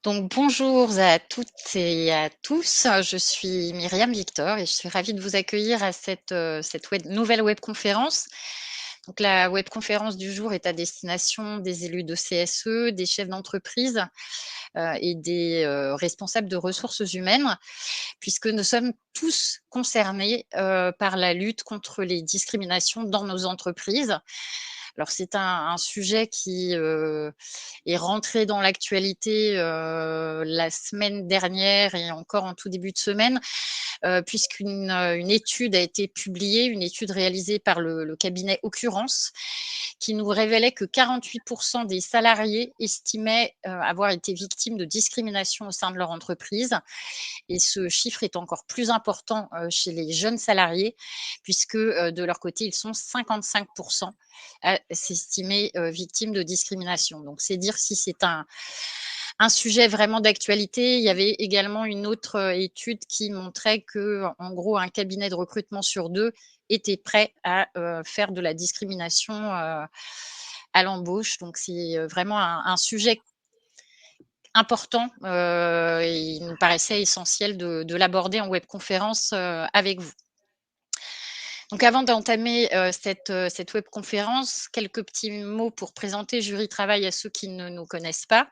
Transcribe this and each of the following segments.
Donc bonjour à toutes et à tous, je suis Myriam Victor et je suis ravie de vous accueillir à cette nouvelle webconférence. Donc la webconférence du jour est à destination des élus de CSE, des chefs d'entreprise, et des, responsables de ressources humaines, puisque nous sommes tous concernés, par la lutte contre les discriminations dans nos entreprises. Alors c'est un sujet qui, est rentré dans l'actualité, la semaine dernière et encore en tout début de semaine, puisqu'une étude a été publiée, une étude réalisée par le cabinet Occurrence, qui nous révélait que 48 des salariés estimaient, avoir été victimes de discrimination au sein de leur entreprise, et ce chiffre est encore plus important, chez les jeunes salariés puisque, de leur côté, ils sont 55 à s'estimer, victimes de discrimination. Donc c'est dire si c'est un sujet vraiment d'actualité. Il y avait également une autre, étude qui montrait que, en gros, un cabinet de recrutement sur 2 était prêt à, faire de la discrimination, à l'embauche. Donc c'est, vraiment un sujet important, et il nous paraissait essentiel de l'aborder en webconférence, avec vous. Donc avant d'entamer, cette webconférence, quelques petits mots pour présenter Jury Travail à ceux qui ne nous connaissent pas.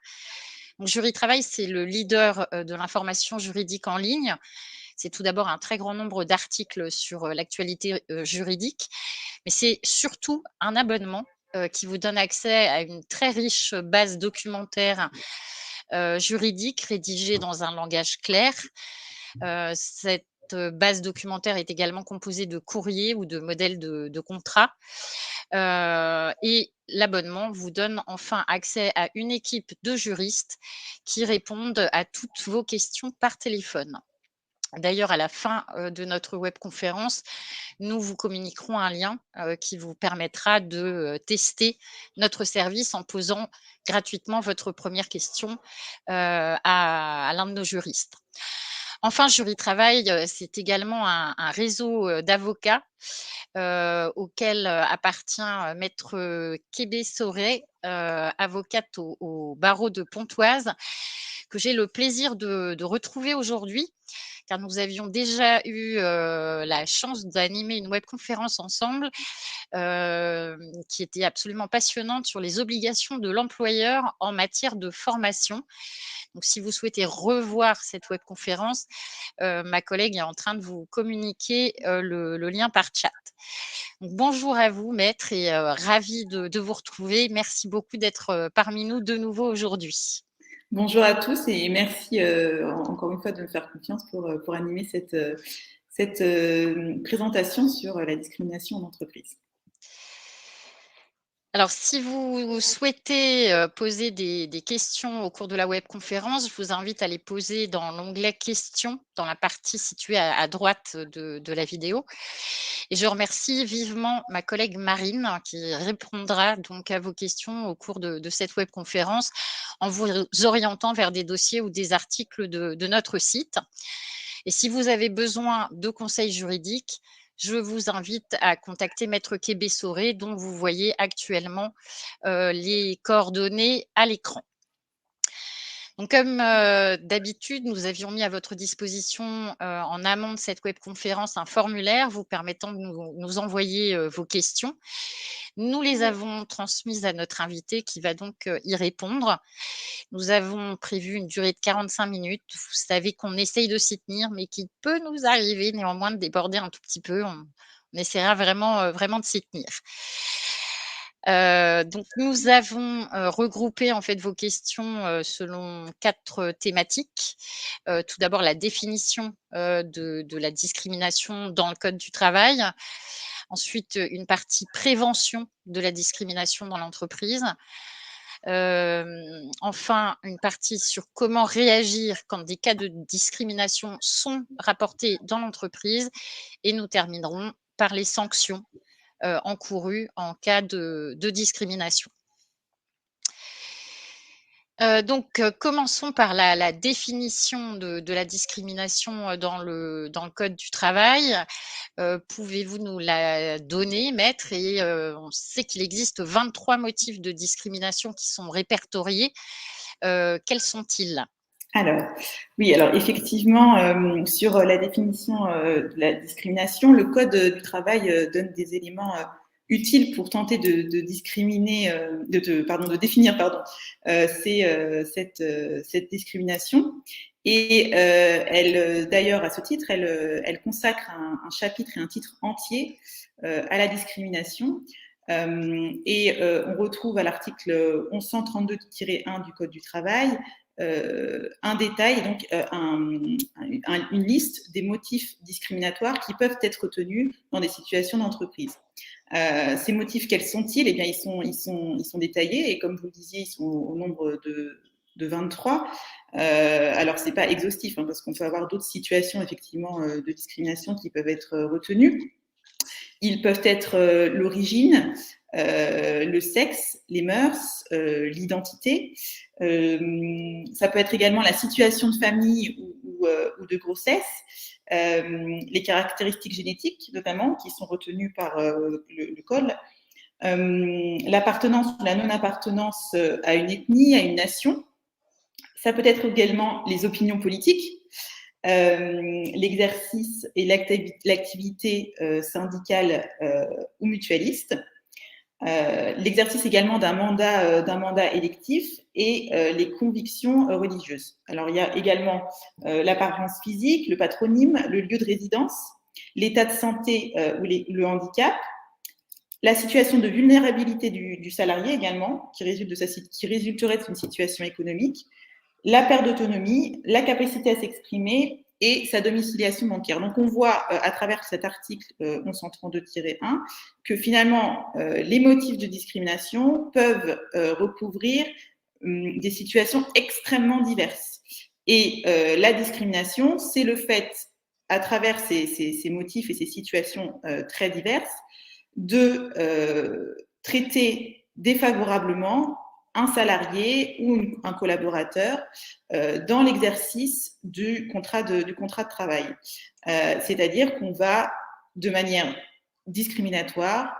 Donc Jury Travail, c'est le leader, de l'information juridique en ligne. C'est tout d'abord un très grand nombre d'articles sur, l'actualité, juridique, mais c'est surtout un abonnement, qui vous donne accès à une très riche base documentaire, juridique rédigée dans un langage clair. Cette base documentaire est également composée de courriers ou de modèles de contrats. Et l'abonnement vous donne enfin accès à une équipe de juristes qui répondent à toutes vos questions par téléphone. D'ailleurs, à la fin, de notre webconférence, nous vous communiquerons un lien, qui vous permettra de, tester notre service en posant gratuitement votre première question, à l'un de nos juristes. Enfin, Jury Travail, c'est également un réseau, d'avocats, auquel, appartient, maître, Kébé Soré, avocate au barreau de Pontoise, que j'ai le plaisir de retrouver aujourd'hui, car nous avions déjà eu, la chance d'animer une webconférence ensemble, qui était absolument passionnante sur les obligations de l'employeur en matière de formation. Donc si vous souhaitez revoir cette webconférence, ma collègue est en train de vous communiquer, le lien par chat. Donc bonjour à vous maître et ravie de vous retrouver. Merci beaucoup d'être, parmi nous de nouveau aujourd'hui. Bonjour à tous et merci encore une fois de me faire confiance pour animer cette présentation sur la discrimination en entreprise. Alors, si vous souhaitez, poser des questions au cours de la webconférence, je vous invite à les poser dans l'onglet «Questions» dans la partie située à droite de la vidéo, et je remercie vivement ma collègue Marine qui répondra donc à vos questions au cours de cette webconférence en vous orientant vers des dossiers ou des articles de notre site. Et si vous avez besoin de conseils juridiques, je vous invite à contacter maître Kébé Soré, dont vous voyez actuellement, les coordonnées à l'écran. Donc comme, d'habitude, nous avions mis à votre disposition, en amont de cette webconférence, un formulaire vous permettant de nous envoyer, vos questions. Nous les avons transmises à notre invité qui va donc, y répondre. Nous avons prévu une durée de 45 minutes. Vous savez qu'on essaye de s'y tenir, mais qu'il peut nous arriver néanmoins de déborder un tout petit peu. On essaiera vraiment, vraiment de s'y tenir. Donc nous avons, regroupé en fait vos questions, selon 4 thématiques. Tout d'abord la définition, de la discrimination dans le code du travail. Ensuite, une partie prévention de la discrimination dans l'entreprise. Enfin, une partie sur comment réagir quand des cas de discrimination sont rapportés dans l'entreprise, et nous terminerons par les sanctions, encourues en cas de discrimination. Donc, commençons par la définition de la discrimination, dans le code du travail. Pouvez-vous nous la donner, maître? Et on sait qu'il existe 23 motifs de discrimination qui sont répertoriés. Quels sont-ils? Alors, oui, alors effectivement, sur la définition de la discrimination, le Code du travail donne des éléments utiles pour tenter de discriminer, de définir, cette discrimination. Et elle, d'ailleurs, à ce titre, elle consacre un chapitre et un titre entier à la discrimination. On retrouve à l'article 1132-1 du Code du travail un détail, donc une liste des motifs discriminatoires qui peuvent être retenus dans des situations d'entreprise. Ces motifs, quels sont-ils? Eh bien, ils sont détaillés et comme vous le disiez, ils sont au nombre de 23. Alors, c'est pas exhaustif hein, parce qu'on peut avoir d'autres situations effectivement de discrimination qui peuvent être retenues. Ils peuvent être l'origine, le sexe, les mœurs, l'identité. Ça peut être également la situation de famille ou de grossesse, les caractéristiques génétiques notamment qui sont retenues par le code, l'appartenance ou la non-appartenance à une ethnie, à une nation. Ça peut être également les opinions politiques, l'exercice et l'activité syndicale ou mutualiste, l'exercice également d'un mandat électif et les convictions religieuses. Alors, il y a également l'apparence physique, le patronyme, le lieu de résidence, l'état de santé ou le handicap, la situation de vulnérabilité du salarié également, qui résulterait d'une situation économique, la perte d'autonomie, la capacité à s'exprimer et sa domiciliation bancaire. Donc, on voit à travers cet article 1132-1 que finalement, les motifs de discrimination peuvent recouvrir des situations extrêmement diverses. Et la discrimination, c'est le fait, à travers ces motifs et ces situations très diverses, de traiter défavorablement un salarié ou un collaborateur dans l'exercice du contrat de travail. C'est-à-dire qu'on va, de manière discriminatoire,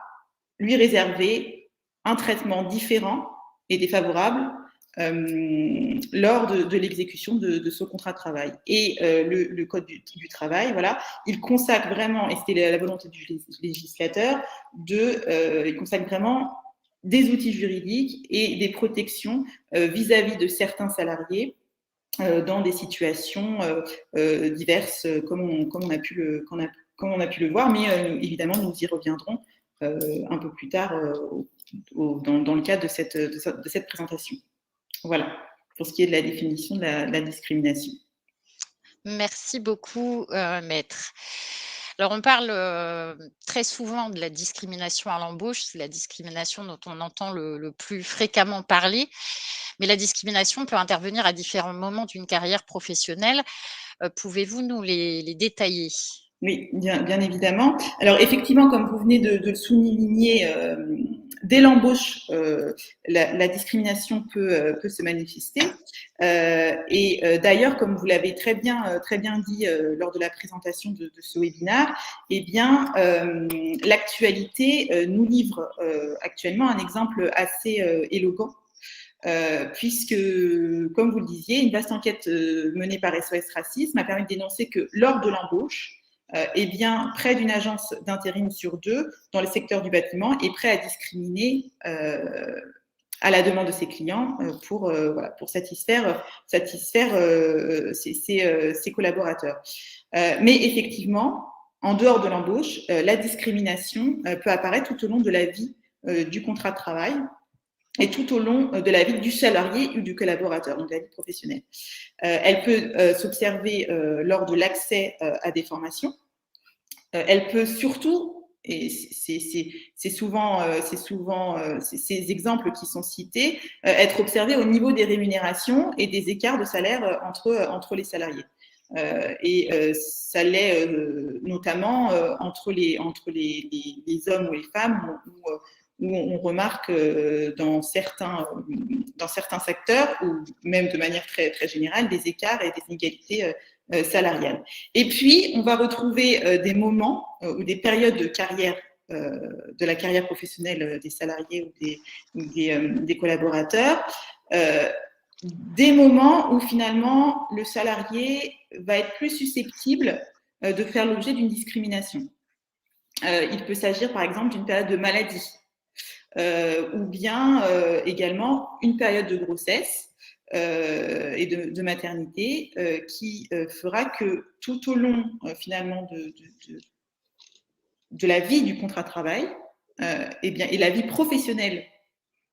lui réserver un traitement différent et défavorable lors de l'exécution de ce contrat de travail. Et le Code du travail, voilà, il consacre vraiment, et c'était la volonté du législateur, il consacre vraiment des outils juridiques et des protections vis-à-vis de certains salariés dans des situations diverses, comme on a pu le voir, mais évidemment, nous y reviendrons un peu plus tard dans le cadre de cette présentation. Voilà, pour ce qui est de la définition de la discrimination. Merci beaucoup, maître. Alors, on parle très souvent de la discrimination à l'embauche. C'est la discrimination dont on entend le plus fréquemment parler. Mais la discrimination peut intervenir à différents moments d'une carrière professionnelle. Pouvez-vous nous les détailler? Oui, bien évidemment. Alors, effectivement, comme vous venez de le souligner, dès l'embauche, la discrimination peut se manifester. D'ailleurs, comme vous l'avez très bien dit lors de la présentation de ce webinaire, eh bien, l'actualité nous livre actuellement un exemple assez éloquent. Puisque, comme vous le disiez, une vaste enquête menée par SOS Racisme a permis de dénoncer que lors de l'embauche, eh bien, près d'une agence d'intérim sur 2 dans le secteur du bâtiment est prêt à discriminer à la demande de ses clients pour satisfaire ses collaborateurs. Mais effectivement, en dehors de l'embauche, la discrimination peut apparaître tout au long de la vie du contrat de travail et tout au long de la vie du salarié ou du collaborateur, donc de la vie professionnelle. Elle peut s'observer lors de l'accès à des formations. Elle peut surtout, et c'est souvent ces exemples qui sont cités, être observée au niveau des rémunérations et des écarts de salaire entre les salariés. Ça l'est notamment entre les hommes ou les femmes, où on remarque dans certains secteurs, ou même de manière très, très générale, des écarts et des inégalités salariales. Et puis, on va retrouver des moments ou des périodes de carrière, de la carrière professionnelle des salariés ou des collaborateurs, des moments où finalement le salarié va être plus susceptible de faire l'objet d'une discrimination. Il peut s'agir par exemple d'une période de maladie ou bien également une période de grossesse et de maternité qui fera que tout au long finalement de la vie du contrat de travail et la vie professionnelle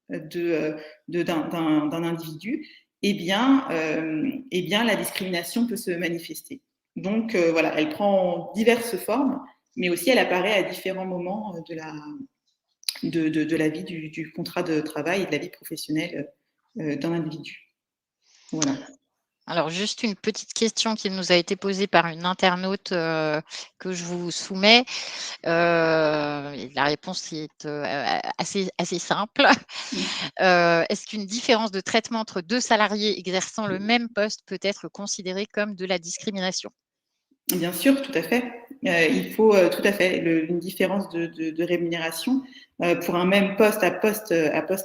d'un individu, la discrimination peut se manifester. Donc voilà, elle prend diverses formes, mais aussi elle apparaît à différents moments de la vie du contrat de travail et de la vie professionnelle d'un individu. Voilà. Alors, juste une petite question qui nous a été posée par une internaute que je vous soumets. La réponse est assez simple. Est-ce qu'une différence de traitement entre deux salariés exerçant le même poste peut être considérée comme de la discrimination? Bien sûr, tout à fait. Il faut tout à fait une différence de rémunération pour un même poste à poste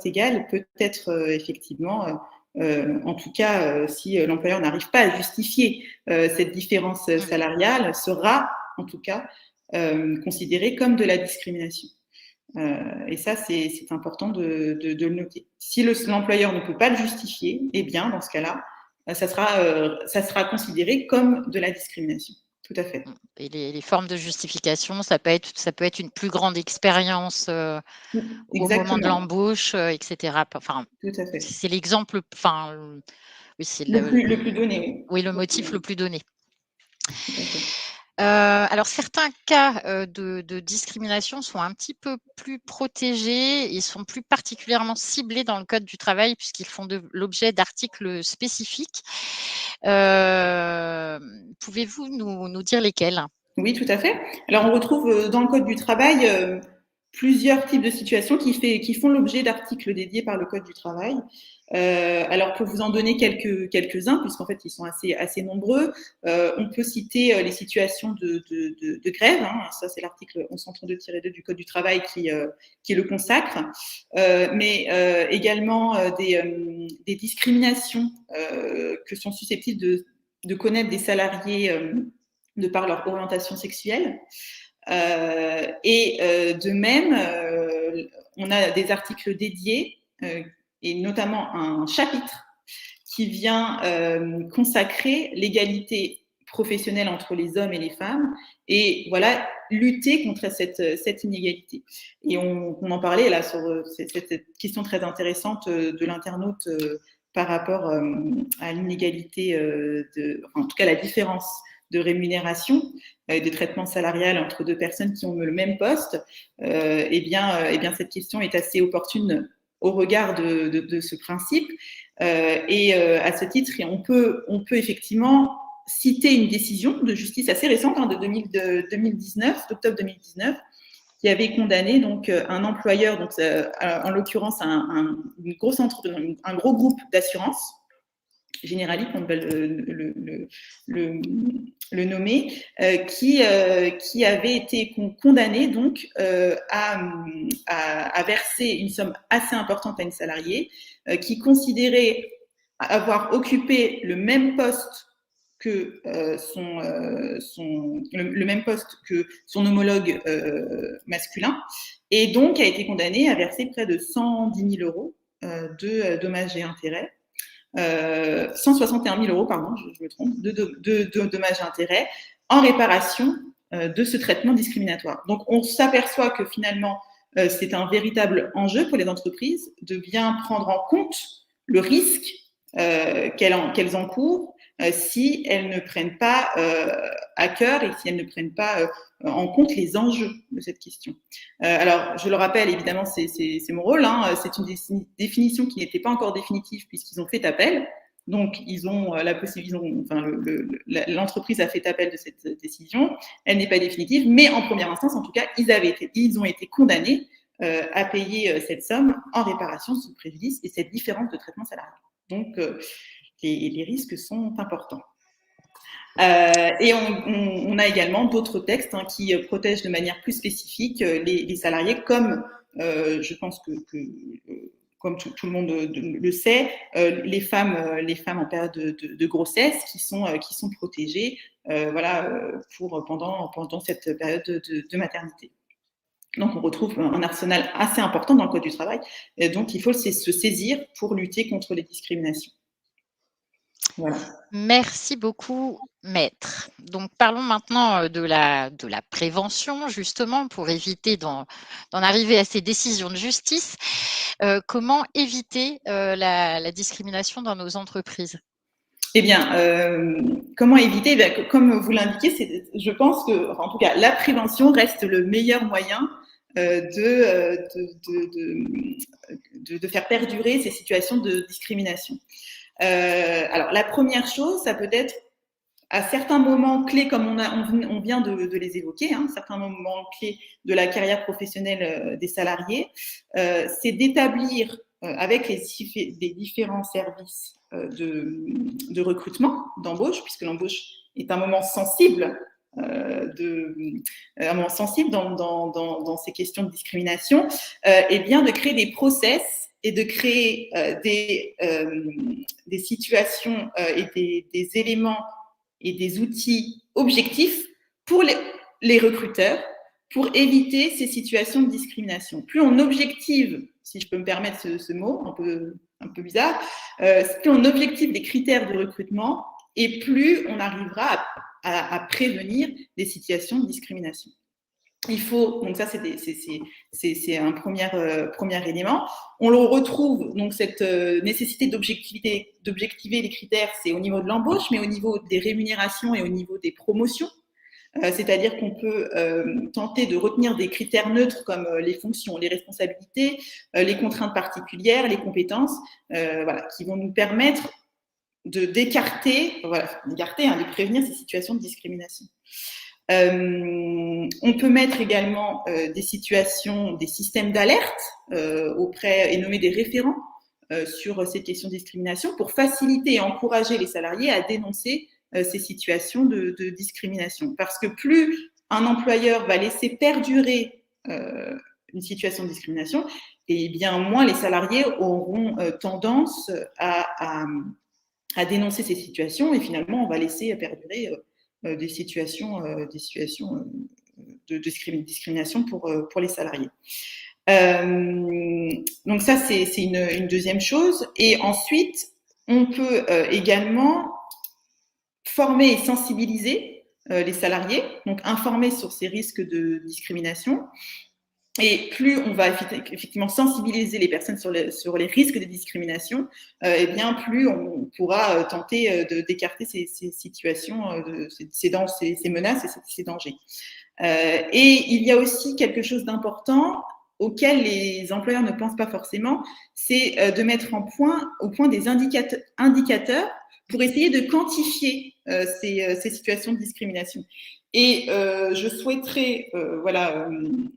égal peut être effectivement, en tout cas, si l'employeur n'arrive pas à justifier cette différence salariale, sera en tout cas considérée comme de la discrimination. Et ça, c'est important de le noter. Si l'employeur ne peut pas le justifier, eh bien, dans ce cas-là, ça sera considéré comme de la discrimination. Tout à fait. Et les formes de justification, ça peut être une plus grande expérience au moment de l'embauche, etc. Enfin, tout à fait. C'est l'exemple, oui, c'est le plus donné. Oui, le motif le plus donné. Alors, certains cas de discrimination sont un petit peu plus protégés et sont plus particulièrement ciblés dans le Code du travail puisqu'ils font l'objet d'articles spécifiques. Pouvez-vous nous dire lesquels? Oui, tout à fait. Alors, on retrouve dans le Code du travail plusieurs types de situations qui font l'objet d'articles dédiés par le Code du travail. Alors, pour vous en donner quelques-uns, puisqu'en fait, ils sont assez nombreux, on peut citer les situations de grève. Hein, ça, c'est l'article 1132-2 du Code du travail qui le consacre. Mais également des discriminations que sont susceptibles de connaître des salariés de par leur orientation sexuelle. De même, on a des articles dédiés et notamment un chapitre qui vient consacrer l'égalité professionnelle entre les hommes et les femmes et voilà, lutter contre cette inégalité. Et on en parlait là sur cette question très intéressante de l'internaute par rapport à l'inégalité, en tout cas la différence de rémunération, de traitement salarial entre deux personnes qui ont le même poste, cette question est assez opportune au regard de ce principe. À ce titre, on peut effectivement citer une décision de justice assez récente, de 2019, d'octobre 2019, qui avait condamné donc un employeur, donc en l'occurrence un gros groupe d'assurance généraliste, on va le nommer, qui avait été condamné donc à verser une somme assez importante à une salariée qui considérait avoir occupé le même poste que le même poste que son homologue masculin, et donc a été condamné à verser près de 110 000 euros de dommages et intérêts. 161 000 euros, pardon, je me trompe, de dommages et intérêts en réparation de ce traitement discriminatoire. Donc, on s'aperçoit que finalement, c'est un véritable enjeu pour les entreprises de bien prendre en compte le risque qu'elles encourent si elles ne prennent pas à cœur et si elles ne prennent pas en compte les enjeux de cette question. Alors, je le rappelle, évidemment, c'est mon rôle. Hein, c'est une définition qui n'était pas encore définitive puisqu'ils ont fait appel. Donc, ils ont la possibilité, l'entreprise a fait appel de cette décision. Elle n'est pas définitive, mais en première instance, en tout cas, ils ont été condamnés à payer cette somme en réparation de ce préjudice et cette différence de traitement salarial. Donc, les risques sont importants. Et on a également d'autres textes qui protègent de manière plus spécifique les salariés, comme je pense comme tout le monde le sait, les femmes en période de grossesse qui sont protégées pendant cette période de maternité. Donc, on retrouve un arsenal assez important dans le Code du travail, dont il faut se saisir pour lutter contre les discriminations. Voilà. Merci beaucoup, maître. Donc, parlons maintenant de la prévention, justement, pour éviter d'en arriver à ces décisions de justice. Comment éviter la discrimination dans nos entreprises? Eh bien, comment éviter? Comme vous l'indiquez, je pense que, en tout cas, la prévention reste le meilleur moyen de faire perdurer ces situations de discrimination. Alors, la première chose, ça peut être à certains moments clés, comme on vient de les évoquer, certains moments clés de la carrière professionnelle des salariés, c'est d'établir avec les différents services de recrutement, d'embauche, puisque l'embauche est un moment sensible dans ces questions de discrimination, et bien de créer des process et de créer des situations et des éléments et des outils objectifs pour les recruteurs pour éviter ces situations de discrimination. Plus on objective, si je peux me permettre ce mot un peu bizarre, plus on objective les critères de recrutement et plus on arrivera à prévenir des situations de discrimination. Il faut, donc ça c'est un premier élément. On le retrouve, donc cette nécessité d'objectiver les critères, c'est au niveau de l'embauche, mais au niveau des rémunérations et au niveau des promotions. C'est-à-dire qu'on peut tenter de retenir des critères neutres comme les fonctions, les responsabilités, les contraintes particulières, les compétences, qui vont nous permettre d'écarter, de prévenir ces situations de discrimination. On peut mettre également des systèmes d'alerte et nommer des référents sur ces questions de discrimination pour faciliter et encourager les salariés à dénoncer ces situations de discrimination. Parce que plus un employeur va laisser perdurer une situation de discrimination, et bien moins les salariés auront tendance à dénoncer ces situations, et finalement on va laisser perdurer des situations de discrimination pour les salariés. Donc ça, c'est une deuxième chose. Et ensuite, on peut également former et sensibiliser les salariés, donc informer sur ces risques de discrimination. Et plus on va effectivement sensibiliser les personnes sur les risques de discrimination, et bien plus on pourra tenter d'écarter ces situations, ces menaces et ces dangers. Et il y a aussi quelque chose d'important auquel les employeurs ne pensent pas forcément, c'est de mettre au point des indicateurs pour essayer de quantifier ces situations de discrimination. Et je souhaiterais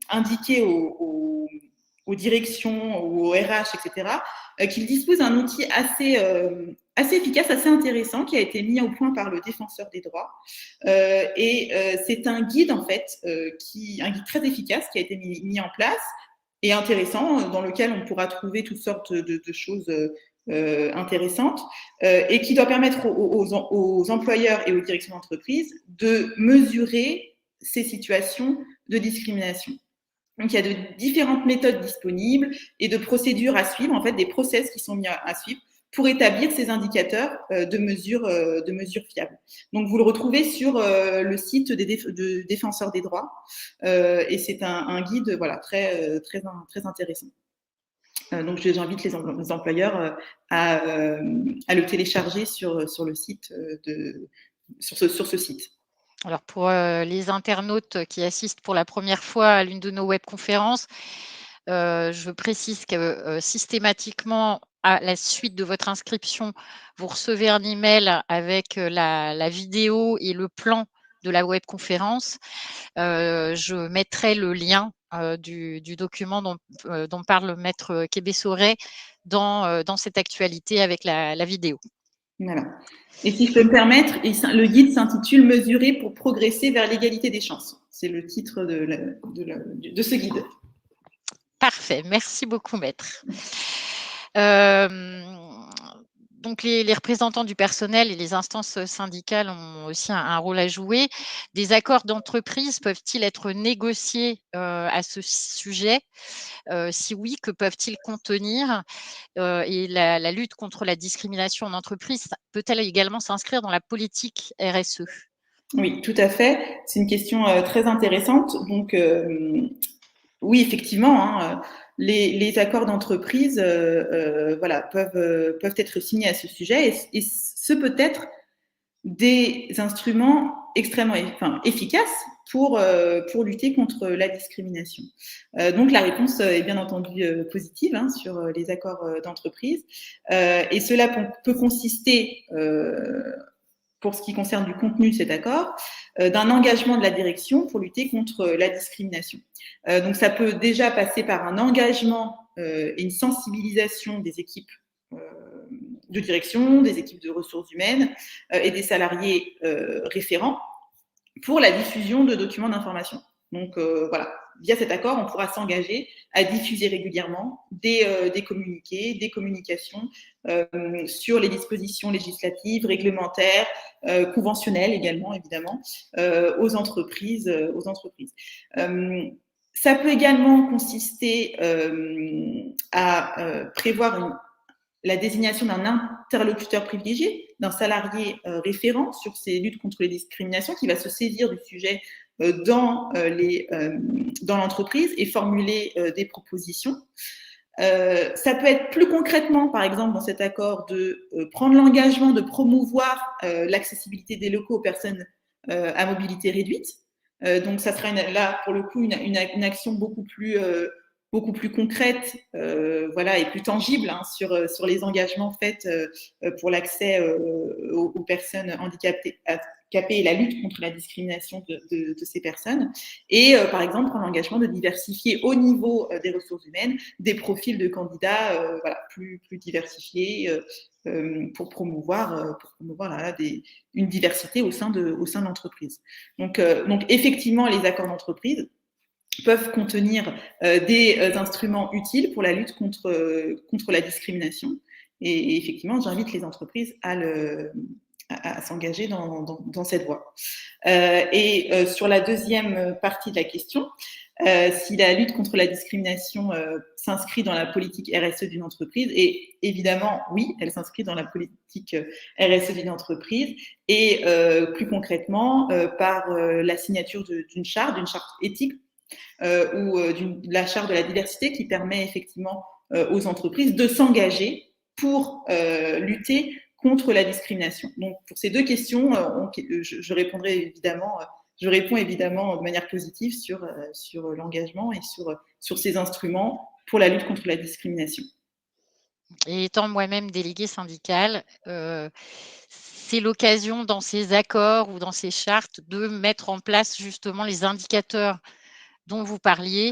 indiquer aux directions, aux RH, etc., qu'ils disposent d'un outil assez efficace, assez intéressant, qui a été mis au point par le Défenseur des droits. C'est un guide, en fait, un guide très efficace qui a été mis en place et intéressant, dans lequel on pourra trouver toutes sortes de choses intéressantes et qui doit permettre aux employeurs et aux directions d'entreprise de mesurer ces situations de discrimination. Donc, il y a de différentes méthodes disponibles et de procédures à suivre, en fait, des process qui sont mis à suivre pour établir ces indicateurs de mesure fiables. Donc, vous le retrouvez sur le site de Défenseurs des droits et c'est un guide très intéressant. Donc, j'invite les employeurs à le télécharger sur le site sur ce site. Alors, pour les internautes qui assistent pour la première fois à l'une de nos webconférences, je précise que systématiquement, à la suite de votre inscription, vous recevez un email avec la vidéo et le plan de la webconférence. Je mettrai le lien du document dont parle maître Québé-Sauret dans cette actualité avec la vidéo. Voilà. Et si je peux me permettre, le guide s'intitule « Mesurer pour progresser vers l'égalité des chances ». C'est le titre de ce guide. Parfait. Merci beaucoup, maître. Donc les représentants du personnel et les instances syndicales ont aussi un rôle à jouer. Des accords d'entreprise peuvent-ils être négociés, à ce sujet? Si oui, que peuvent-ils contenir? Et la lutte contre la discrimination en entreprise peut-elle également s'inscrire dans la politique RSE? Oui, tout à fait. C'est une question très intéressante. Donc, oui, effectivement, hein, les accords d'entreprise voilà, peuvent être signés à ce sujet et ce peut être des instruments extrêmement efficaces pour lutter contre la discrimination. Donc la réponse est bien entendu positive hein, sur les accords d'entreprise. Et cela peut consister pour ce qui concerne du contenu de cet accord, d'un engagement de la direction pour lutter contre la discrimination. Donc ça peut déjà passer par un engagement et une sensibilisation des équipes de direction, des équipes de ressources humaines et des salariés référents pour la diffusion de documents d'information. Donc voilà, via cet accord, on pourra s'engager à diffuser régulièrement des communiqués, des communications sur les dispositions législatives, réglementaires, conventionnelles également, évidemment, aux entreprises. Ça peut également consister à prévoir la désignation d'un interlocuteur privilégié, d'un salarié référent sur ces luttes contre les discriminations qui va se saisir du sujet dans l'entreprise et formuler des propositions. Ça peut être plus concrètement, par exemple, dans cet accord, de prendre l'engagement de promouvoir l'accessibilité des locaux aux personnes à mobilité réduite. Donc, ça sera là, pour le coup, une action beaucoup plus concrète voilà, et plus tangible hein, sur les engagements faits pour l'accès aux personnes handicapées et la lutte contre la discrimination de ces personnes. Et par exemple, prendre l'engagement de diversifier au niveau des ressources humaines des profils de candidats voilà, plus diversifiés pour promouvoir là, une diversité au sein de l'entreprise. Donc effectivement, les accords d'entreprise peuvent contenir des instruments utiles pour la lutte contre la discrimination. Et effectivement, j'invite les entreprises à s'engager dans cette voie. Sur la deuxième partie de la question, si la lutte contre la discrimination s'inscrit dans la politique RSE d'une entreprise, et évidemment, oui, elle s'inscrit dans la politique RSE d'une entreprise, et plus concrètement, par la signature d'une charte éthique ou la charte de la diversité qui permet effectivement aux entreprises de s'engager pour lutter contre la discrimination. Donc, pour ces deux questions, je réponds évidemment de manière positive sur l'engagement et sur ces instruments pour la lutte contre la discrimination. Et étant moi-même déléguée syndicale, c'est l'occasion dans ces accords ou dans ces chartes de mettre en place justement les indicateurs dont vous parliez,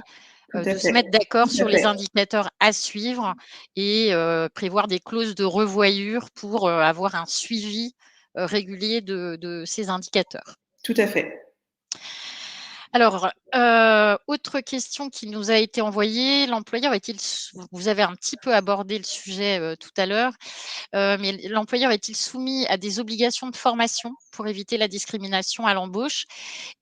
de se mettre d'accord sur les indicateurs à suivre et prévoir des clauses de revoyure pour avoir un suivi régulier de ces indicateurs. Tout à fait. Alors, autre question qui nous a été envoyée, vous avez un petit peu abordé le sujet tout à l'heure, mais l'employeur est-il soumis à des obligations de formation pour éviter la discrimination à l'embauche?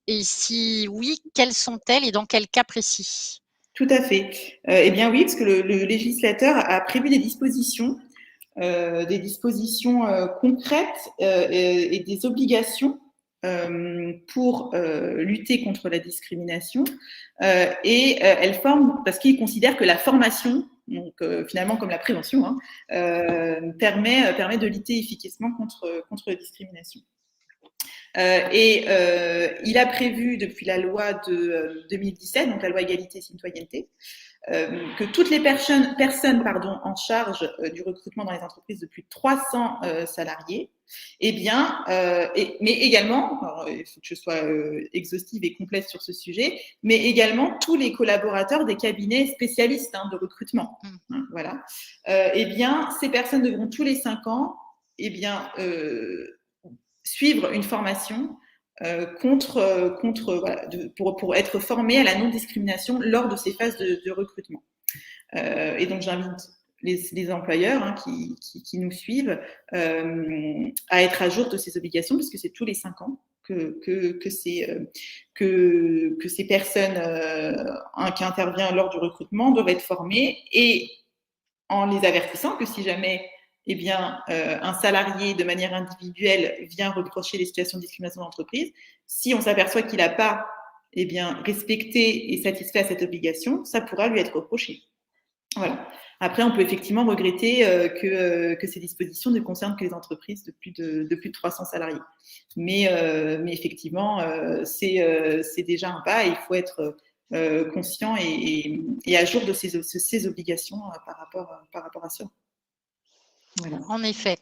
Et si oui, quelles sont-elles et dans quel cas précis? Tout à fait. Eh bien oui, parce que le législateur a prévu des dispositions concrètes et des obligations pour lutter contre la discrimination. Elle forme, parce qu'il considère que la formation, donc finalement comme la prévention, hein, permet de lutter efficacement contre la discrimination. Il a prévu depuis la loi de 2017, donc la loi égalité et citoyenneté, que toutes les personnes en charge du recrutement dans les entreprises de plus de 300 salariés, mais également, alors, il faut que je sois exhaustive et complète sur ce sujet, mais également tous les collaborateurs des cabinets spécialistes de recrutement. Voilà. Ces personnes devront tous les 5 ans suivre une formation pour être formés à la non-discrimination lors de ces phases de recrutement. Et donc, j'invite les employeurs qui nous suivent à être à jour de ces obligations, parce que c'est tous les 5 ans que ces personnes qui interviennent lors du recrutement doivent être formées, et en les avertissant que si jamais un salarié de manière individuelle vient reprocher les situations de discrimination d'entreprise, si on s'aperçoit qu'il n'a pas respecté et satisfait à cette obligation, ça pourra lui être reproché. Voilà. Après, on peut effectivement regretter que ces dispositions ne concernent que les entreprises de plus de 300 salariés. Mais effectivement, c'est déjà un pas, et il faut être conscient et à jour de ces obligations par rapport à ça. Voilà. En effet.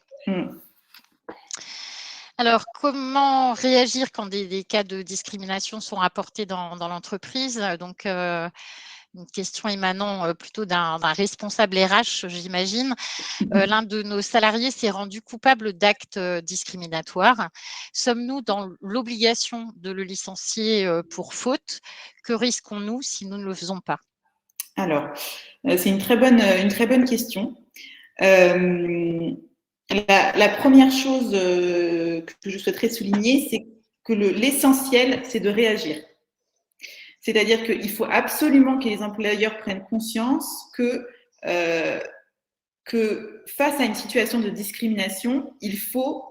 Alors, comment réagir quand des cas de discrimination sont rapportés dans l'entreprise? Donc, une question émanant plutôt d'un responsable RH, j'imagine. L'un de nos salariés s'est rendu coupable d'actes discriminatoires. Sommes-nous dans l'obligation de le licencier pour faute? Que risquons-nous si nous ne le faisons pas? Alors, c'est une très bonne question. La première chose que je souhaiterais souligner, c'est que l'essentiel, c'est de réagir. C'est-à-dire qu'il faut absolument que les employeurs prennent conscience que face à une situation de discrimination, il faut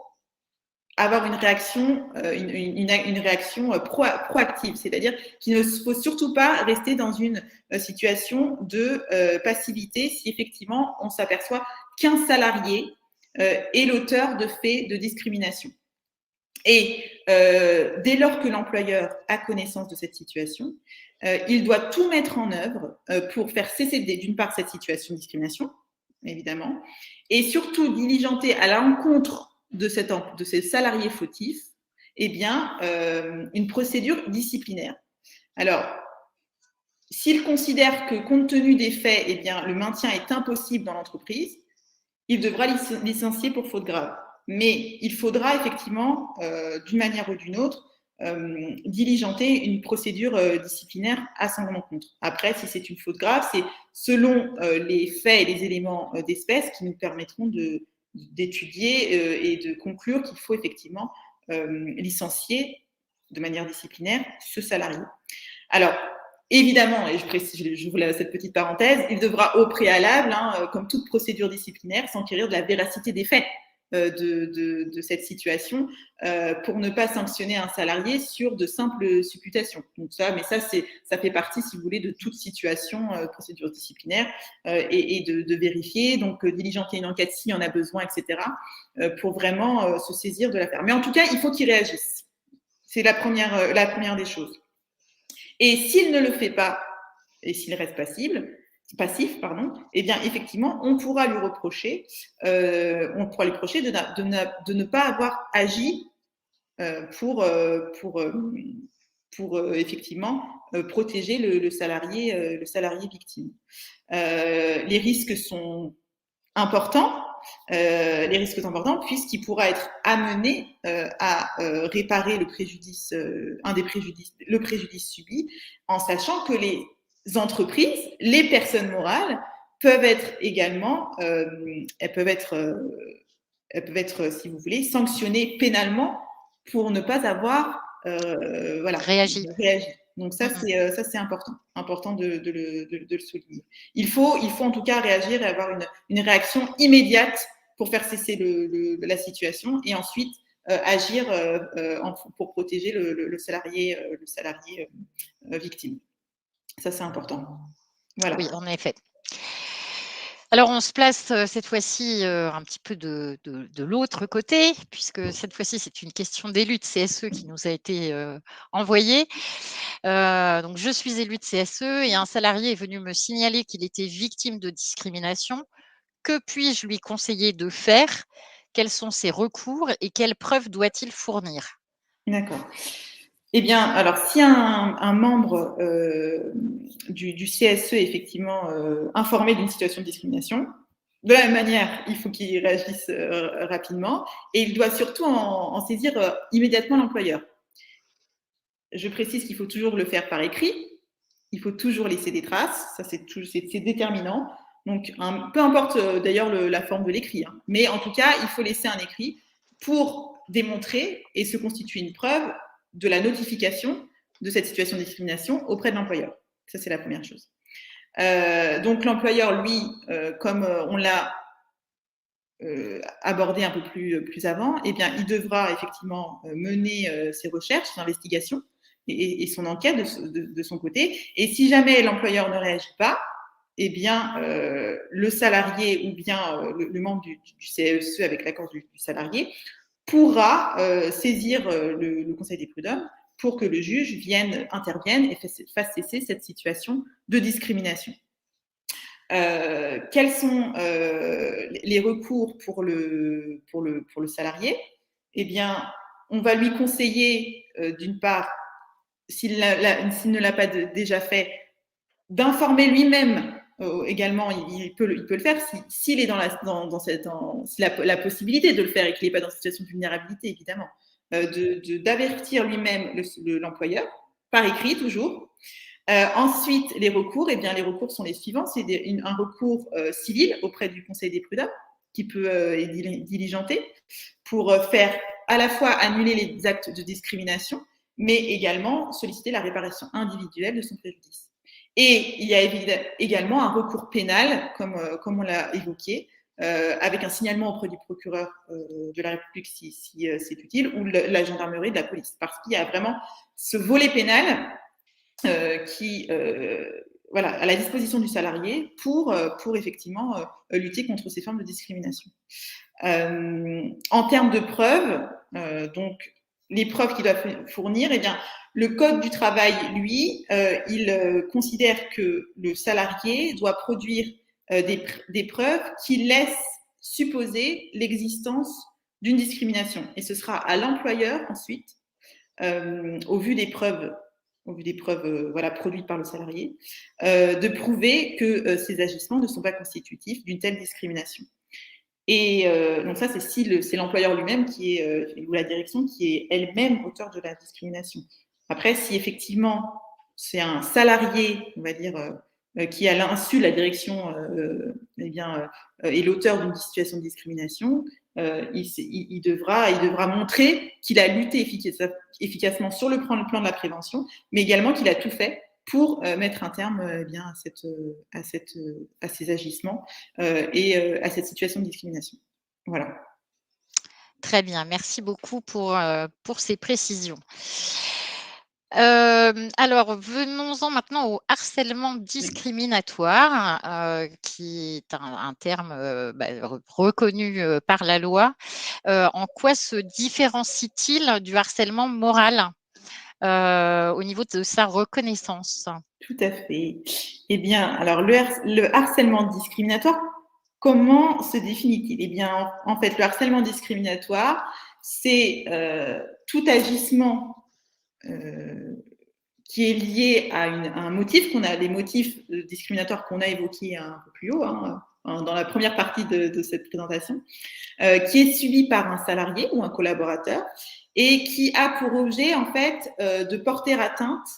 avoir une réaction, une réaction proactive. C'est-à-dire qu'il ne faut surtout pas rester dans une situation de passivité si effectivement on s'aperçoit qu'un salarié est l'auteur de faits de discrimination. Et dès lors que l'employeur a connaissance de cette situation, il doit tout mettre en œuvre pour faire cesser d'une part cette situation de discrimination, évidemment, et surtout diligenter à l'encontre de ces salariés fautifs une procédure disciplinaire. Alors, s'il considère que compte tenu des faits, le maintien est impossible dans l'entreprise, il devra licencier pour faute grave. Mais il faudra effectivement, d'une manière ou d'une autre, diligenter une procédure disciplinaire à son encontre. Après, si c'est une faute grave, c'est selon les faits et les éléments d'espèce qui nous permettront d'étudier et de conclure qu'il faut effectivement licencier de manière disciplinaire ce salarié. Alors, évidemment, et je voulais cette petite parenthèse, il devra au préalable, comme toute procédure disciplinaire, s'enquérir de la véracité des faits de cette situation pour ne pas sanctionner un salarié sur de simples supputations. Donc ça fait partie, si vous voulez, de toute situation, procédure disciplinaire et de vérifier, donc diligenter une enquête s'il y en a besoin, etc., pour vraiment se saisir de l'affaire. Mais en tout cas, il faut qu'il réagisse. C'est la première des choses. Et s'il ne le fait pas, et s'il reste passif, effectivement, on pourra lui reprocher, de ne pas avoir agi pour effectivement protéger le salarié victime. Les risques sont importants. Puisqu'il pourra être amené à réparer le préjudice subi, en sachant que les entreprises, les personnes morales peuvent être également, si vous voulez, sanctionnées pénalement pour ne pas avoir réagi. Donc ça, c'est important de le souligner. Il faut en tout cas réagir et avoir une réaction immédiate pour faire cesser la situation, et ensuite agir pour protéger le salarié victime. Ça, c'est important. Voilà. Oui, en effet. Alors, on se place cette fois-ci un petit peu de l'autre côté, puisque cette fois-ci, c'est une question d'élu de CSE qui nous a été envoyée. Donc, je suis élu de CSE et un salarié est venu me signaler qu'il était victime de discrimination. Que puis-je lui conseiller de faire? Quels sont ses recours et quelles preuves doit-il fournir? D'accord. Eh bien, alors, si un membre du CSE est effectivement informé d'une situation de discrimination, de la même manière, il faut qu'il réagisse rapidement, et il doit surtout en saisir immédiatement l'employeur. Je précise qu'il faut toujours le faire par écrit, il faut toujours laisser des traces, ça c'est déterminant. Donc, peu importe d'ailleurs la forme de l'écrit, hein, mais en tout cas, il faut laisser un écrit pour démontrer et se constituer une preuve de la notification de cette situation de discrimination auprès de l'employeur. Ça, c'est la première chose. Donc, l'employeur, lui, comme on l'a abordé un peu plus avant, eh bien, il devra effectivement mener ses recherches, ses investigations et son enquête de son côté. Et si jamais l'employeur ne réagit pas, eh bien, le salarié ou bien le membre du CSE avec l'accord du salarié pourra saisir le Conseil des prud'hommes pour que le juge intervienne et fasse cesser cette situation de discrimination. Quels sont les recours pour le salarié? Eh bien, on va lui conseiller, d'une part, s'il ne l'a pas déjà fait, d'informer lui-même également, il peut le faire s'il est s'il a la possibilité de le faire et qu'il n'est pas dans une situation de vulnérabilité, évidemment, d'avertir lui-même l'employeur, par écrit toujours. Ensuite, les recours, eh bien, les recours sont les suivants. C'est un recours civil auprès du Conseil des prud'hommes qui peut être diligenté pour faire à la fois annuler les actes de discrimination, mais également solliciter la réparation individuelle de son préjudice. Et il y a également un recours pénal, comme on l'a évoqué, avec un signalement auprès du procureur de la République si c'est utile, ou la gendarmerie, de la police, parce qu'il y a vraiment ce volet pénal qui voilà, à la disposition du salarié pour effectivement lutter contre ces formes de discrimination. En termes de preuves, donc les preuves qu'il doit fournir, eh bien, le Code du travail, lui, il considère que le salarié doit produire des preuves qui laissent supposer l'existence d'une discrimination. Et ce sera à l'employeur ensuite, au vu des preuves voilà, produites par le salarié, de prouver que ces agissements ne sont pas constitutifs d'une telle discrimination. Et donc ça, c'est si c'est l'employeur lui-même ou la direction qui est elle-même auteur de la discrimination. Après, si effectivement c'est un salarié, on va dire, qui à l'insu de la direction eh bien, est l'auteur d'une situation de discrimination, il devra montrer qu'il a lutté efficacement sur le plan de la prévention, mais également qu'il a tout fait pour mettre un terme eh bien, à ces agissements et à cette situation de discrimination. Voilà. Très bien, merci beaucoup pour ces précisions. Alors, venons-en maintenant au harcèlement discriminatoire, qui est un terme reconnu par la loi. En quoi se différencie-t-il du harcèlement moral au niveau de sa reconnaissance? Tout à fait. Eh bien, alors le harcèlement discriminatoire, comment se définit-il? Eh bien, en fait, le harcèlement discriminatoire, c'est tout agissement qui est lié à un motif les motifs discriminatoires qu'on a évoqués un peu plus haut, hein, dans la première partie de cette présentation, qui est subi par un salarié ou un collaborateur et qui a pour objet, en fait, de porter atteinte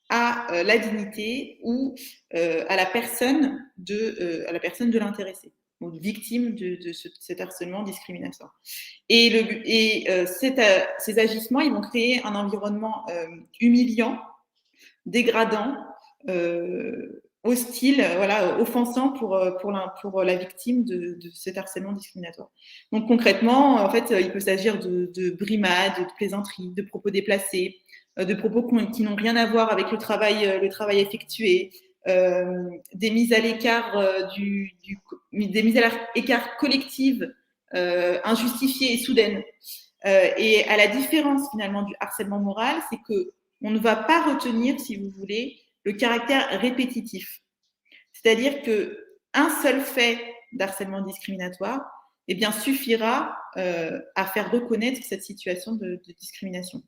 à la dignité ou à la personne de l'intéressé, ou victime de cet harcèlement discriminatoire. Et ces agissements, ils vont créer un environnement humiliant, dégradant, hostile, voilà, offensant pour la victime de cet harcèlement discriminatoire. Donc concrètement, en fait, il peut s'agir de brimades, de plaisanteries, de propos déplacés, de propos qui n'ont rien à voir avec le travail effectué, des mises à l'écart des mises à l'écart collectives injustifiées et soudaines. Et à la différence finalement du harcèlement moral, c'est que on ne va pas retenir, si vous voulez, le caractère répétitif. C'est-à-dire qu'un seul fait d'harcèlement discriminatoire eh bien, suffira à faire reconnaître cette situation de discrimination.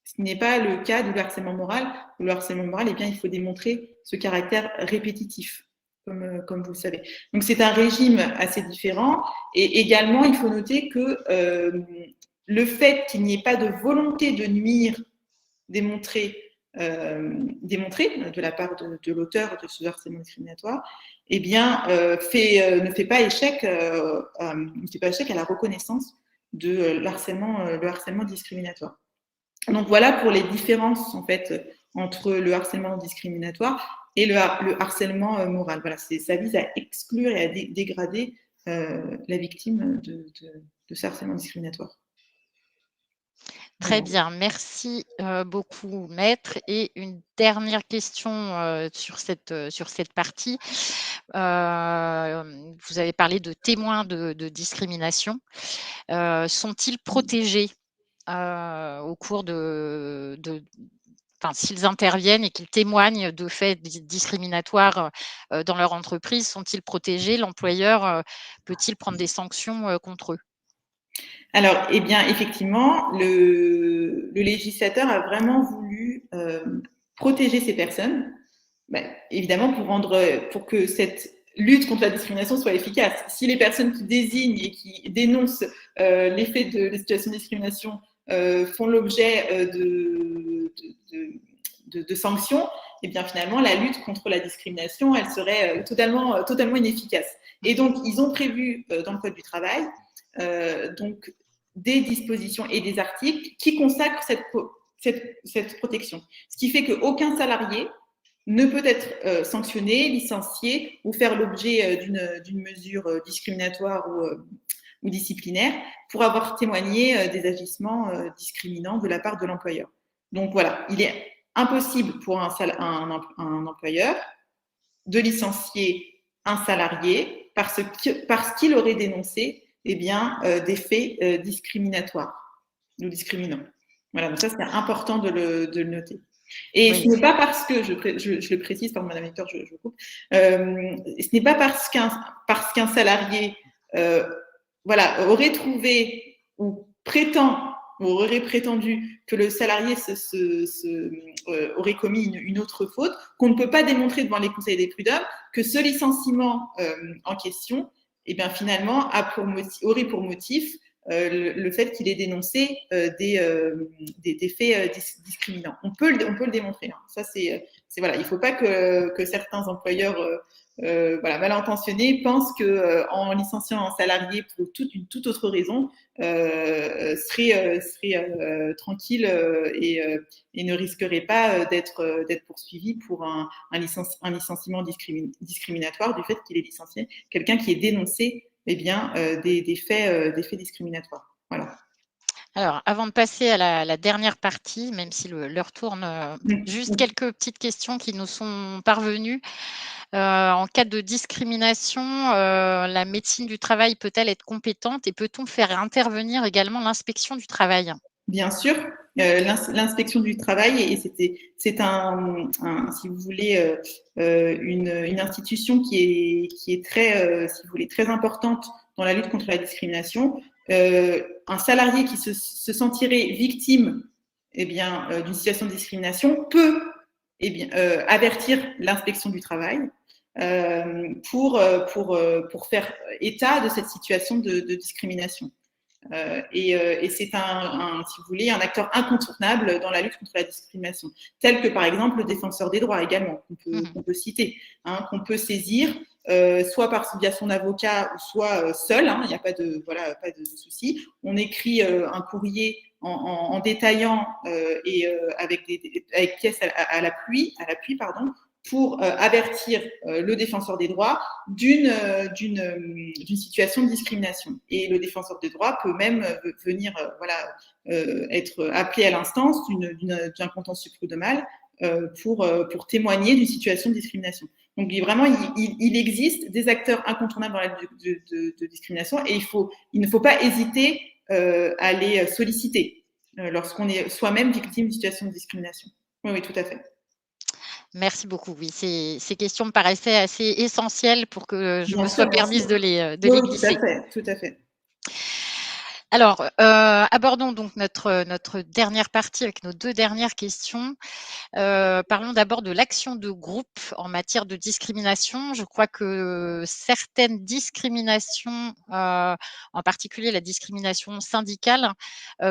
Ce n'est pas le cas du harcèlement moral. Pour le harcèlement moral, eh bien, il faut démontrer ce caractère répétitif, comme vous le savez. Donc, c'est un régime assez différent. Et également, il faut noter que le fait qu'il n'y ait pas de volonté de nuire démontrée démontré de la part de l'auteur de ce harcèlement discriminatoire, eh bien, ne fait pas échec à la reconnaissance de le harcèlement discriminatoire. Donc voilà pour les différences en fait entre le harcèlement discriminatoire et le harcèlement moral. Voilà, ça vise à exclure et à dégrader la victime de ce harcèlement discriminatoire. Très Voilà. bien, merci, beaucoup maître et une dernière question, sur cette partie. Vous avez parlé de témoins de discrimination. Sont-ils protégés, au cours enfin, s'ils interviennent et qu'ils témoignent de faits discriminatoires, dans leur entreprise, sont-ils protégés? L'employeur, peut-il prendre des sanctions, contre eux? Alors, eh bien, effectivement, le législateur a vraiment voulu protéger ces personnes, ben, évidemment pour que cette lutte contre la discrimination soit efficace. Si les personnes qui désignent et qui dénoncent les faits de situations de discrimination font l'objet de sanctions, eh bien finalement la lutte contre la discrimination, elle serait totalement inefficace. Et donc ils ont prévu dans le Code du travail donc des dispositions et des articles qui consacrent cette protection. Ce qui fait qu'aucun salarié ne peut être sanctionné, licencié ou faire l'objet d'une mesure discriminatoire ou disciplinaire pour avoir témoigné des agissements discriminants de la part de l'employeur. Donc voilà, il est impossible pour un employeur de licencier un salarié parce qu'il aurait dénoncé des faits discriminatoires ou discriminants. Voilà, donc ça c'est important de le noter. Et Oui. ce n'est pas parce que, je le précise, pardon Madame Victor, je coupe, ce n'est pas parce qu'un salarié aurait trouvé ou aurait prétendu que le salarié aurait commis une autre faute, qu'on ne peut pas démontrer devant les conseils des prud'hommes que ce licenciement en question, eh bien, finalement, aurait pour motif le fait qu'il ait dénoncé des faits discriminants. On peut le démontrer. Hein. Ça, voilà. Il ne faut pas que certains employeurs mal intentionnés pensent que en licenciant un salarié pour une toute autre raison serait tranquille et ne risquerait pas d'être poursuivi pour un licenciement discriminatoire du fait qu'il ait licencié quelqu'un qui ait dénoncé des faits discriminatoires. Voilà. Alors, avant de passer à la dernière partie, même si l'heure tourne, juste quelques petites questions qui nous sont parvenues. En cas de discrimination, la médecine du travail peut-elle être compétente et peut-on faire intervenir également l'inspection du travail? Bien sûr, l'inspection du travail, et c'est si vous voulez, une institution qui est très, si vous voulez, très importante dans la lutte contre la discrimination. Un salarié qui se sentirait victime d'une situation de discrimination peut avertir l'inspection du travail pour faire état de cette situation de discrimination. Et c'est si vous voulez, un acteur incontournable dans la lutte contre la discrimination, tel que par exemple le défenseur des droits également, qu'on peut citer, hein, qu'on peut saisir, soit via son avocat, soit seul, hein, il n'y a pas de souci. On écrit un courrier en détaillant avec pièces à l'appui, pour avertir le défenseur des droits d'une situation de discrimination. Et le défenseur des droits peut même venir être appelé à l'instance d'un contentieux prud'homal pour témoigner d'une situation de discrimination. Donc vraiment, il existe des acteurs incontournables dans la lutte de discrimination et il ne faut pas hésiter à les solliciter lorsqu'on est soi-même victime d'une situation de discrimination. Oui, tout à fait. Merci beaucoup. Oui, ces questions me paraissaient assez essentielles pour que je Bien me sûr, sois permise de les oui, glisser. tout à fait. Alors, abordons donc notre dernière partie avec nos 2 dernières questions. Parlons d'abord de l'action de groupe en matière de discrimination. Je crois que certaines discriminations, en particulier la discrimination syndicale,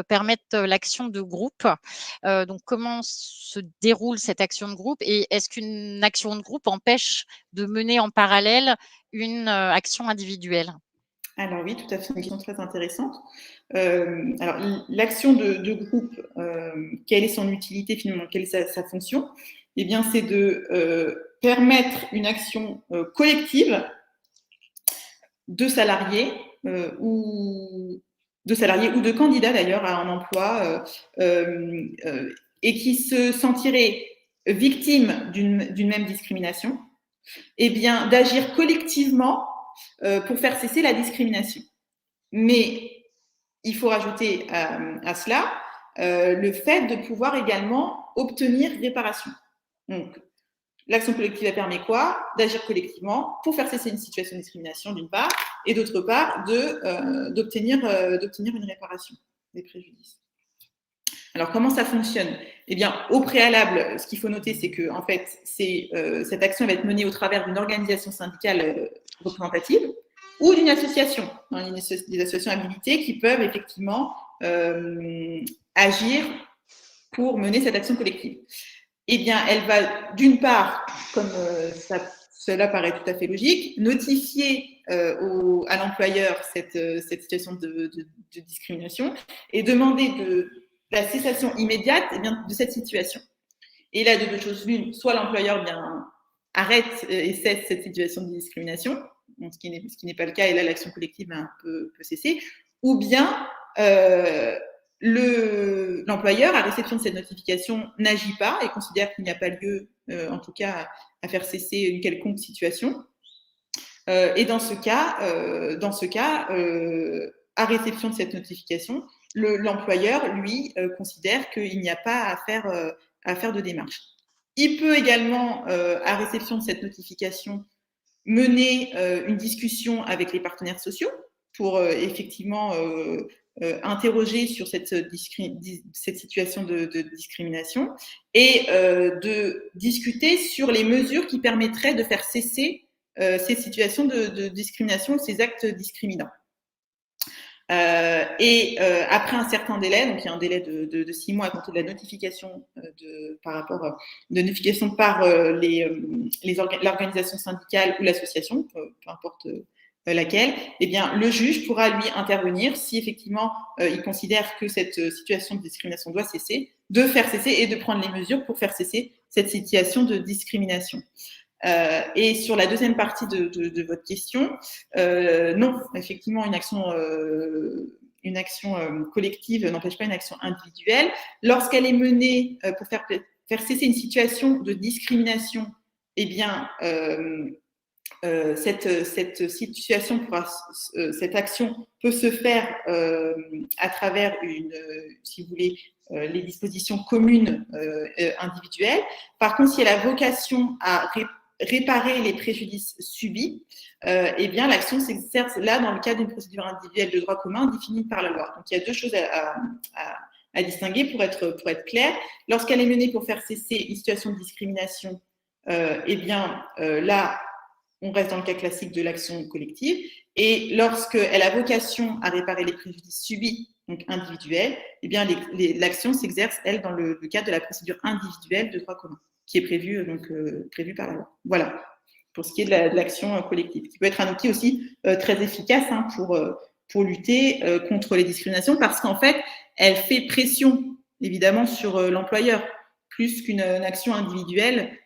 permettent l'action de groupe. Donc comment se déroule cette action de groupe et est-ce qu'une action de groupe empêche de mener en parallèle une, action individuelle? Alors oui, tout à fait, une question très intéressante. Alors, l'action de groupe, quelle est son utilité finalement, quelle est sa fonction? Eh bien, c'est de permettre une action collective de salariés ou de candidats d'ailleurs à un emploi et qui se sentiraient victimes d'une même discrimination, eh bien, d'agir collectivement pour faire cesser la discrimination. Mais il faut rajouter à cela le fait de pouvoir également obtenir réparation. Donc, l'action collective, elle permet quoi? D'agir collectivement pour faire cesser une situation de discrimination, d'une part, et d'autre part, d'obtenir une réparation des préjudices. Alors, comment ça fonctionne? Eh bien, au préalable, ce qu'il faut noter, c'est que, en fait, cette action va être menée au travers d'une organisation syndicale représentative ou d'une association, hein, des associations habilitées qui peuvent effectivement agir pour mener cette action collective. Eh bien, elle va, d'une part, comme cela paraît tout à fait logique, notifier à l'employeur cette situation de discrimination et demander la cessation immédiate de cette situation. Et là, de deux choses l'une, soit l'employeur arrête et cesse cette situation de discrimination, ce qui n'est pas le cas, et là, l'action collective peut cesser, ou bien l'employeur, à réception de cette notification, n'agit pas et considère qu'il n'y a pas lieu, en tout cas, à faire cesser une quelconque situation. Et dans ce cas, à réception de cette notification, l'employeur, lui, considère qu'il n'y a pas à faire de démarche. Il peut également, à réception de cette notification, mener une discussion avec les partenaires sociaux pour effectivement interroger sur cette situation de discrimination et de discuter sur les mesures qui permettraient de faire cesser ces situations de discrimination, ces actes discriminants. Après un certain délai, donc il y a un délai de 6 mois à compter de la notification de notification par l'organisation syndicale ou l'association, peu importe laquelle, eh bien le juge pourra lui intervenir si effectivement il considère que cette situation de discrimination doit cesser, de faire cesser et de prendre les mesures pour faire cesser cette situation de discrimination. Et sur la deuxième partie de votre question, non, effectivement, une action collective n'empêche pas une action individuelle. Lorsqu'elle est menée pour faire cesser une situation de discrimination, eh bien, cette action peut se faire à travers si vous voulez, les dispositions communes individuelles. Par contre, si elle a vocation à réparer les préjudices subis, eh bien, l'action s'exerce là dans le cadre d'une procédure individuelle de droit commun définie par la loi. Donc, il y a deux choses à distinguer pour être clair. Lorsqu'elle est menée pour faire cesser une situation de discrimination, eh bien, là, on reste dans le cas classique de l'action collective. Et lorsqu'elle a vocation à réparer les préjudices subis, donc individuels, eh bien, l'action s'exerce, elle, dans le cadre de la procédure individuelle de droit commun, qui est prévue par la loi. Voilà, pour ce qui est de l'action collective, qui peut être un outil aussi très efficace pour lutter contre les discriminations, parce qu'en fait, elle fait pression, évidemment, sur l'employeur, plus qu'une action individuelle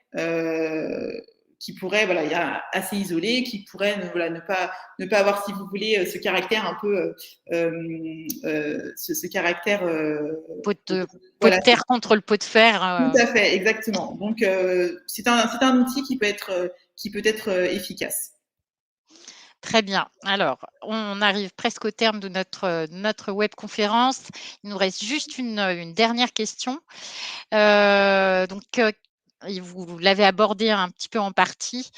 qui pourrait, voilà, assez isolé, qui pourrait ne pas avoir, si vous voulez, ce caractère un peu, ce caractère pot de terre contre le pot de fer. Tout à fait, exactement. Donc c'est un outil qui peut être efficace. Très bien. Alors, on arrive presque au terme de notre webconférence. Il nous reste juste une dernière question. Donc, et vous l'avez abordé un petit peu en partie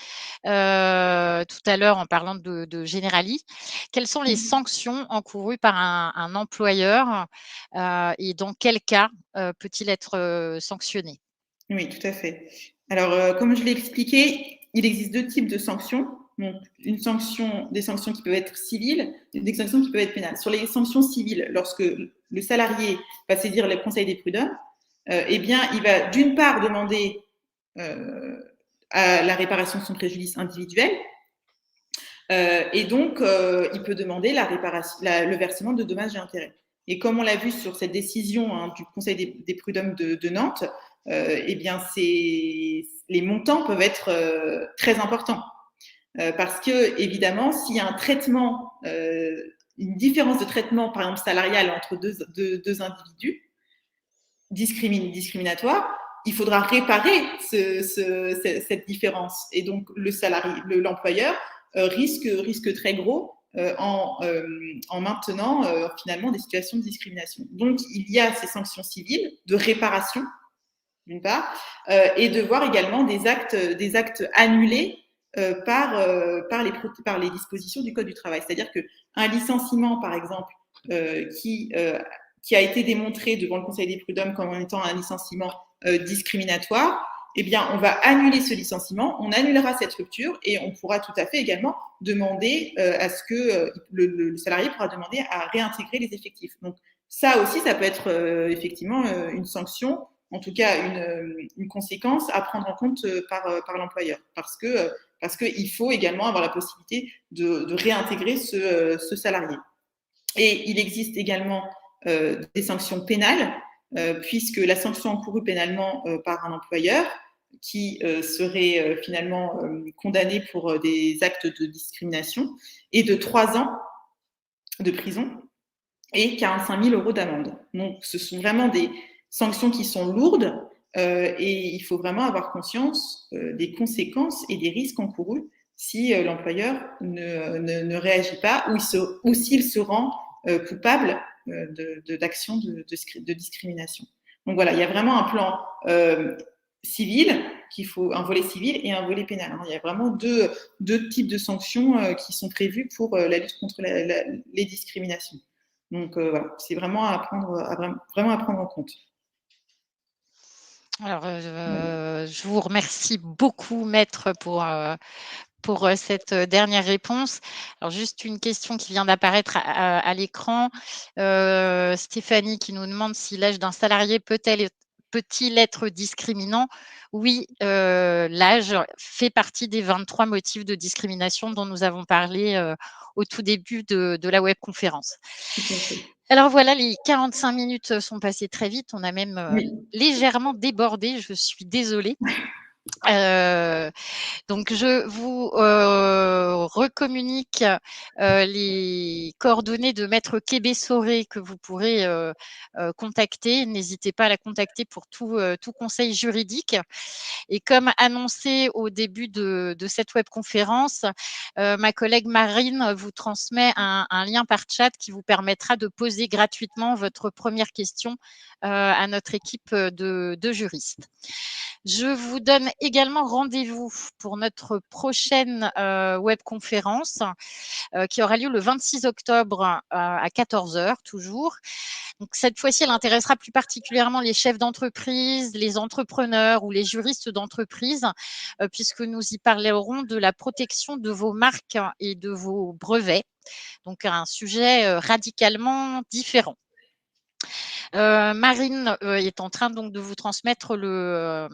tout à l'heure en parlant de Generali. Quelles sont les sanctions encourues par un employeur et dans quel cas peut-il être sanctionné? Oui, tout à fait. Alors, comme je l'ai expliqué, il existe 2 types de sanctions. Donc, des sanctions qui peuvent être civiles, des sanctions qui peuvent être pénales. Sur les sanctions civiles, lorsque le salarié va saisir le conseil des prud'hommes, eh bien, il va d'une part demander à la réparation de son préjudice individuel, et donc il peut demander le versement de dommages et intérêts. Et comme on l'a vu sur cette décision du Conseil des prud'hommes de Nantes, eh bien, les montants peuvent être très importants. Parce que, évidemment, s'il y a un traitement, une différence de traitement, par exemple salariale, entre deux individus discriminatoires, il faudra réparer cette différence. Et donc, l'employeur risque très gros en maintenant finalement des situations de discrimination. Donc, il y a ces sanctions civiles de réparation, d'une part, et de voir également des actes annulés par les dispositions du Code du travail. C'est-à-dire qu'un licenciement, par exemple, qui a été démontré devant le Conseil des prud'hommes comme étant un licenciement discriminatoire, eh bien, on va annuler ce licenciement, on annulera cette rupture et on pourra tout à fait également demander à ce que le salarié pourra demander à réintégrer les effectifs. Donc, ça aussi, ça peut être effectivement une sanction, en tout cas une conséquence à prendre en compte par l'employeur, parce qu'il faut également avoir la possibilité de réintégrer ce salarié. Et il existe également des sanctions pénales, puisque la sanction encourue pénalement par un employeur qui serait finalement condamné pour des actes de discrimination est de 3 ans de prison et 45 000 euros d'amende. Donc, ce sont vraiment des sanctions qui sont lourdes et il faut vraiment avoir conscience des conséquences et des risques encourus si l'employeur ne réagit pas ou s'il se rend coupable d'actions de discrimination. Donc voilà, il y a vraiment un plan civil, un volet civil et un volet pénal. Il y a vraiment deux types de sanctions qui sont prévues pour la lutte contre les discriminations. Donc voilà, c'est vraiment vraiment à prendre en compte. Alors, je vous remercie beaucoup, maître, pour cette dernière réponse. Alors, juste une question qui vient d'apparaître à l'écran. Stéphanie qui nous demande si l'âge d'un salarié peut-il être discriminant? Oui, l'âge fait partie des 23 motifs de discrimination dont nous avons parlé au tout début de la webconférence. Alors voilà, les 45 minutes sont passées très vite. On a même légèrement débordé. Je suis désolée. Donc, je vous recommunique les coordonnées de maître Kébé Soré que vous pourrez contacter. N'hésitez pas à la contacter pour tout conseil juridique. Et comme annoncé au début de cette webconférence, ma collègue Marine vous transmet un lien par chat qui vous permettra de poser gratuitement votre première question à notre équipe de juristes. Je vous donne également rendez-vous pour notre prochaine webconférence qui aura lieu le 26 octobre à 14 h toujours. Donc, cette fois-ci, elle intéressera plus particulièrement les chefs d'entreprise, les entrepreneurs ou les juristes d'entreprise, puisque nous y parlerons de la protection de vos marques et de vos brevets. Donc, un sujet radicalement différent. Marine est en train donc de vous transmettre le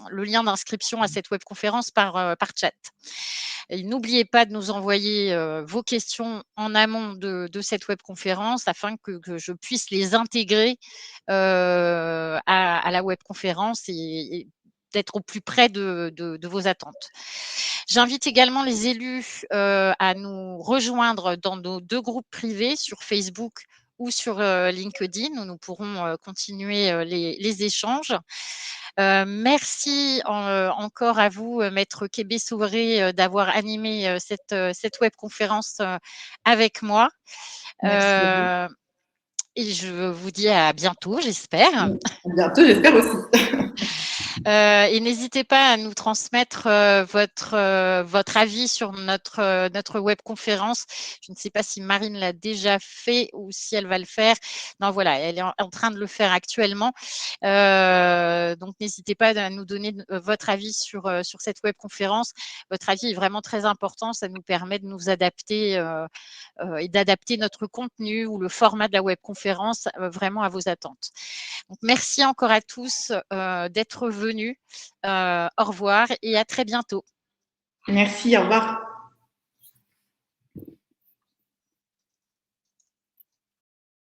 lien d'inscription à cette webconférence par chat. Et n'oubliez pas de nous envoyer vos questions en amont de cette webconférence afin que je puisse les intégrer à la webconférence et d'être au plus près de vos attentes. J'invite également les élus à nous rejoindre dans nos 2 groupes privés sur Facebook ou sur LinkedIn où nous pourrons continuer les échanges. Merci encore à vous, maître Kébé Soré, d'avoir animé cette webconférence avec moi. Et je vous dis à bientôt, j'espère. À bientôt, j'espère aussi. Et n'hésitez pas à nous transmettre votre avis sur notre webconférence. Je ne sais pas si Marine l'a déjà fait ou si elle va le faire. Non, voilà, elle est en train de le faire actuellement. Donc, n'hésitez pas à nous donner votre avis sur cette webconférence. Votre avis est vraiment très important. Ça nous permet de nous adapter et d'adapter notre contenu ou le format de la webconférence vraiment à vos attentes. Donc, merci encore à tous d'être venus. Au revoir et à très bientôt. Merci, au revoir.